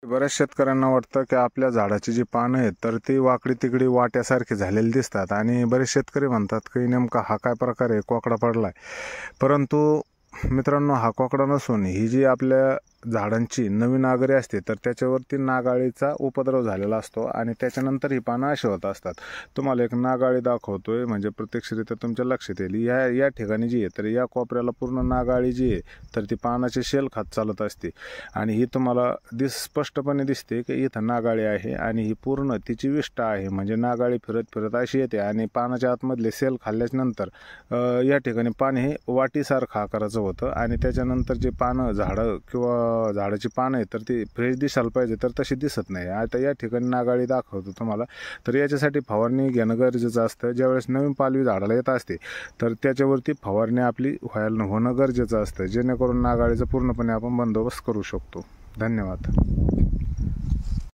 बऱ्याच शेतकऱ्यांना वाटतं की आपल्या झाडाची जी पानं आहेत तर ती वाकडी तिकडी वाट्यासारखी झालेली दिसतात आणि बरेच शेतकरी म्हणतात की नेमका हा काय प्रकार आहे, कोकडा पडलाय. परंतु मित्रांनो, हा कोकडा नसून ही जी आपल्या झाडांची नवीन आगरी असते तर त्याच्यावरती नागाळीचा उपद्रव झालेला असतो आणि त्याच्यानंतर ही पानं अशी होत असतात. तुम्हाला एक नागाळी दाखवतोय म्हणजे प्रत्यक्षरित्या तुमच्या लक्षात येईल. या ठिकाणी जी आहे तर या कोपऱ्याला पूर्ण नागाळी जी आहे तर ती पानाचे शेल खात चालत असते आणि ही तुम्हाला स्पष्टपणे दिसते की इथं नागाळी आहे आणि ही पूर्ण तिची विष्ठा आहे. म्हणजे नागाळी फिरत फिरत अशी येते आणि पानाच्या आतमधले सेल खाल्ल्यानंतर या ठिकाणी पान हे वाटीसारखं आकाराचं होतं आणि त्याच्यानंतर जे पानं झाडं किंवा झाडाची पानं आहे तर ती फ्रेश दिसायला पाहिजे तर तशी दिसत नाही. आता या ठिकाणी नागाळी दाखवतो तुम्हाला. तर याच्यासाठी फवारणी घेणं गरजेचं असतं. ज्यावेळेस नवीन पालवी झाडाला येत असते तर त्याच्यावरती फवारणी आपली होणं गरजेचं असतं जेणेकरून नागाळीचा पूर्णपणे आपण बंदोबस्त करू शकतो. धन्यवाद.